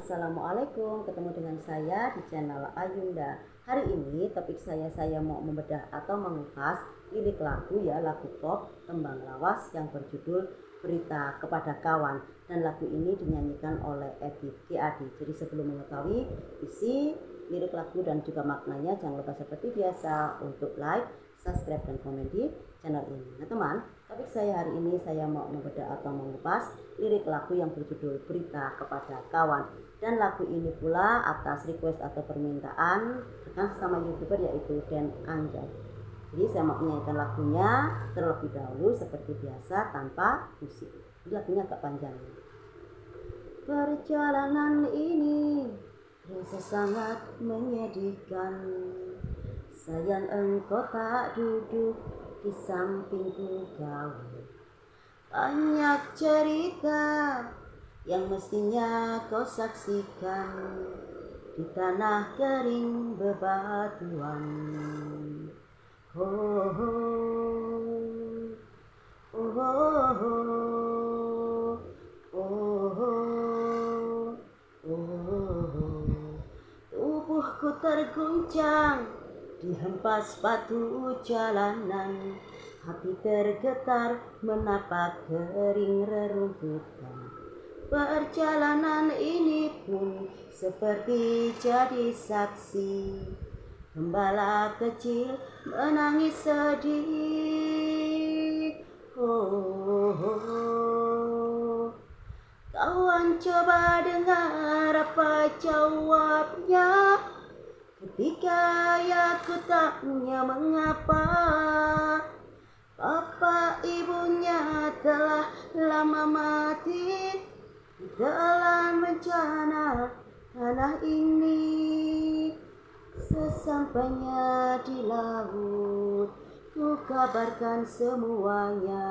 Assalamualaikum, ketemu dengan saya di channel Ayunda. Hari ini topik saya mau membedah atau mengupas lirik lagu lagu pop Tembang Lawas yang berjudul Berita Kepada Kawan, dan lagu ini dinyanyikan oleh Ebit GAD. Jadi sebelum mengetahui isi lirik lagu dan juga maknanya, jangan lupa seperti biasa untuk like, subscribe dan komen di channel ini. Nah teman, topik saya hari ini saya mau membedah atau mengupas lirik lagu yang berjudul Berita Kepada Kawan. Dan lagu ini pula atas request atau permintaan rekan sesama youtuber yaitu Den Anjay. Jadi saya mau menyanyikan lagunya terlebih dahulu seperti biasa tanpa musik. Jadi lagunya agak panjang. Perjalanan ini terasa sangat menyedihkan. Sayang engkau tak duduk di sampingku kawan. Banyak cerita yang mestinya kau saksikan di tanah kering bebatuan. Oh, oh, oh, oh, oh, oh, oh. Tubuhku terguncang dihempas batu jalanan, hati tergetar menapak kering rerumputan. Perjalanan ini pun seperti jadi saksi, gembala kecil menangis sedih. Oh, oh, oh. Kawan coba dengar apa jawabnya ketika aku tanya mengapa. Bapak ibunya telah lama mati dalam bencana tanah ini. Sesampainya di laut, ku kabarkan semuanya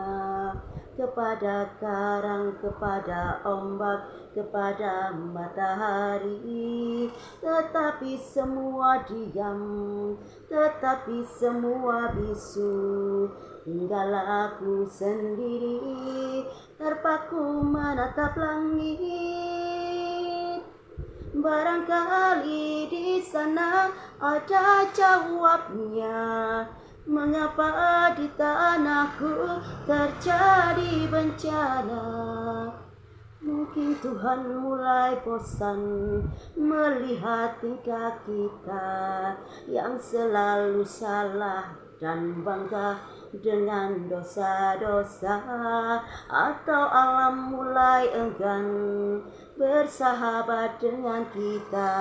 kepada karang, kepada ombak, kepada matahari. Tetapi semua diam, tetapi semua bisu. Tinggal aku sendiri terpaku menatap langit. Barangkali di sana ada jawabnya, mengapa di tanahku terjadi bencana. Mungkin Tuhan mulai bosan melihat tingkah kita yang selalu salah dan bangga dengan dosa-dosa, atau alam mulai enggan bersahabat dengan kita.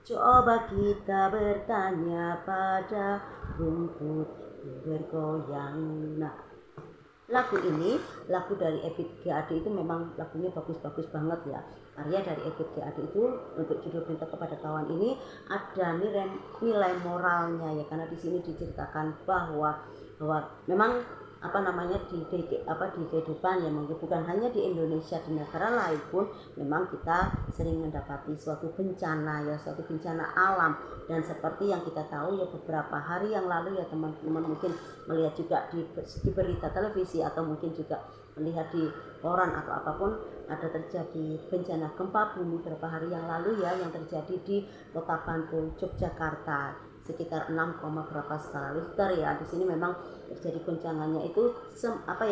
Coba kita bertanya pada rumput bergoyang. Nah, lagu ini, lagu dari Ebit GAD itu memang lagunya bagus-bagus banget ya. Karya dari Ebit GAD itu untuk judul Berita Kepada Kawan ini ada nilai moralnya ya, karena di sini diceritakan bahwa memang di kehidupan ya, mungkin bukan hanya di Indonesia, di negara lain pun memang kita sering mendapati suatu bencana ya, suatu bencana alam. Dan seperti yang kita tahu ya, beberapa hari yang lalu ya teman-teman mungkin melihat juga di berita televisi atau mungkin juga melihat di koran atau apapun, ada terjadi bencana gempa bumi beberapa hari yang lalu ya, yang terjadi di Kota Bantul, Yogyakarta, sekitar 6, berapa skala Richter ya. Di sini memang terjadi goncangannya itu sampai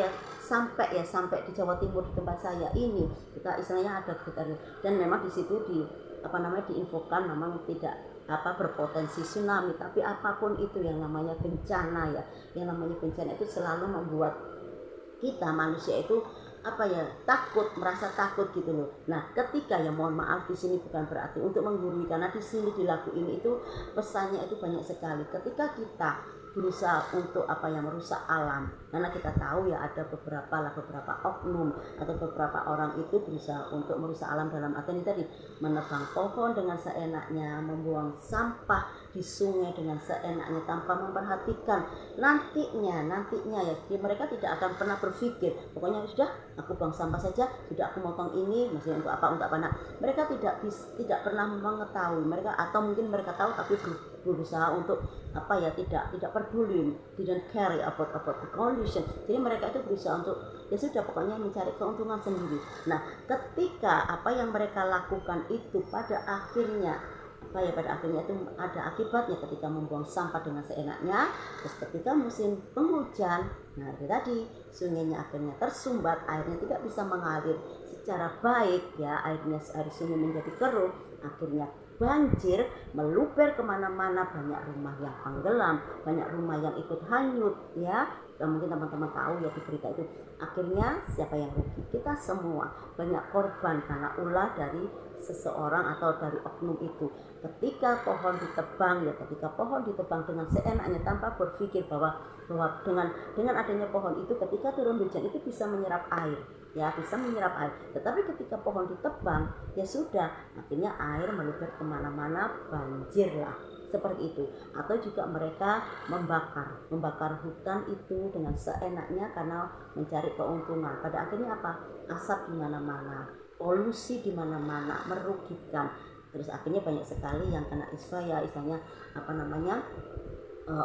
di Jawa Timur, di tempat saya ini kita istilahnya ada sekitar, dan memang di situ diinfokan memang tidak berpotensi tsunami, tapi apapun itu yang namanya bencana ya, yang namanya bencana itu selalu membuat kita manusia itu merasa takut gitu loh. Nah, ketika ya mohon maaf di sini bukan berarti untuk menggurui, karena di sini di lagu ini itu pesannya itu banyak sekali. Ketika kita berusaha untuk merusak alam, karena kita tahu ya ada beberapa oknum atau beberapa orang itu berusaha untuk merusak alam dalam arti ini tadi, menebang pohon dengan seenaknya, membuang sampah di sungai dengan seenaknya tanpa memperhatikan nantinya ya, mereka tidak akan pernah berpikir pokoknya sudah aku buang sampah saja, sudah aku motong ini maksudnya untuk apa. Nah, mereka tidak pernah mengetahui, mereka atau mungkin mereka tahu tapi berusaha untuk tidak peduli, didn't care about the solution. Jadi mereka itu berusaha untuk ya sudah pokoknya mencari keuntungan sendiri. Nah, ketika apa yang mereka lakukan itu pada akhirnya itu ada akibatnya ketika membuang sampah dengan seenaknya. Terus ketika musim penghujan, nah itu tadi sungainya akhirnya tersumbat, airnya tidak bisa mengalir secara baik ya, air sungai menjadi keruh, akhirnya banjir meluber kemana-mana, banyak rumah yang tenggelam, banyak rumah yang ikut hanyut ya. Dan mungkin teman-teman tahu ya di berita itu, akhirnya siapa yang rugi? Kita semua. Banyak korban karena ulah dari seseorang atau dari oknum itu. Ketika pohon ditebang dengan seenaknya tanpa berpikir bahwa dengan adanya pohon itu, ketika turun hujan itu bisa menyerap air ya, bisa menyerap air. Tetapi ketika pohon ditebang ya sudah, akhirnya air meluber kemana-mana, banjir lah seperti itu. Atau juga mereka membakar hutan itu dengan seenaknya karena mencari keuntungan. Pada akhirnya apa? Asap di mana-mana, polusi di mana-mana, merugikan. Terus akhirnya banyak sekali yang kena ispa ya, istilahnya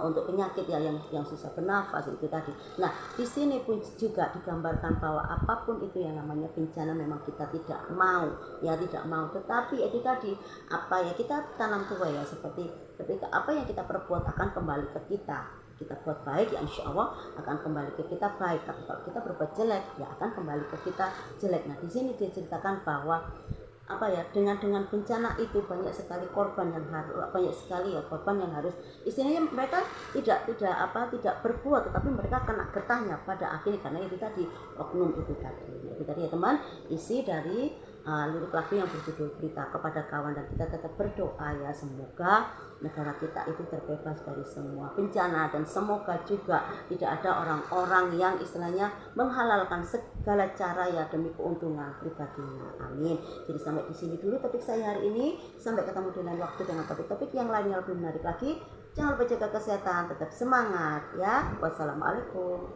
untuk penyakit ya, yang susah bernafas itu tadi. Nah, di sini pun juga digambarkan bahwa apapun itu yang namanya bencana memang kita tidak mau, tetapi itu tadi kita tanam tua ya, seperti ketika apa yang kita perbuat akan kembali ke kita. Kita buat baik ya insya Allah akan kembali ke kita baik, tapi kalau kita berbuat jelek ya akan kembali ke kita jelek. Nah, di sini diceritakan bahwa dengan bencana itu banyak sekali korban yang harus istilahnya mereka tidak berbuat, tetapi mereka kena getahnya pada akhirnya karena itu tadi oknum itu tadi. Nah, itu tadi ya teman, isi dari lirik lagu yang berjudul Berita Kepada Kawan. Dan kita tetap berdoa ya, semoga negara kita itu terbebas dari semua bencana, dan semoga juga tidak ada orang-orang yang istilahnya menghalalkan segala cara ya demi keuntungan pribadinya. Amin. Jadi sampai di sini dulu topik saya hari ini. Sampai ketemu di lain waktu dengan topik-topik yang lain yang lebih menarik lagi. Jangan lupa jaga kesehatan, tetap semangat ya. Wassalamualaikum.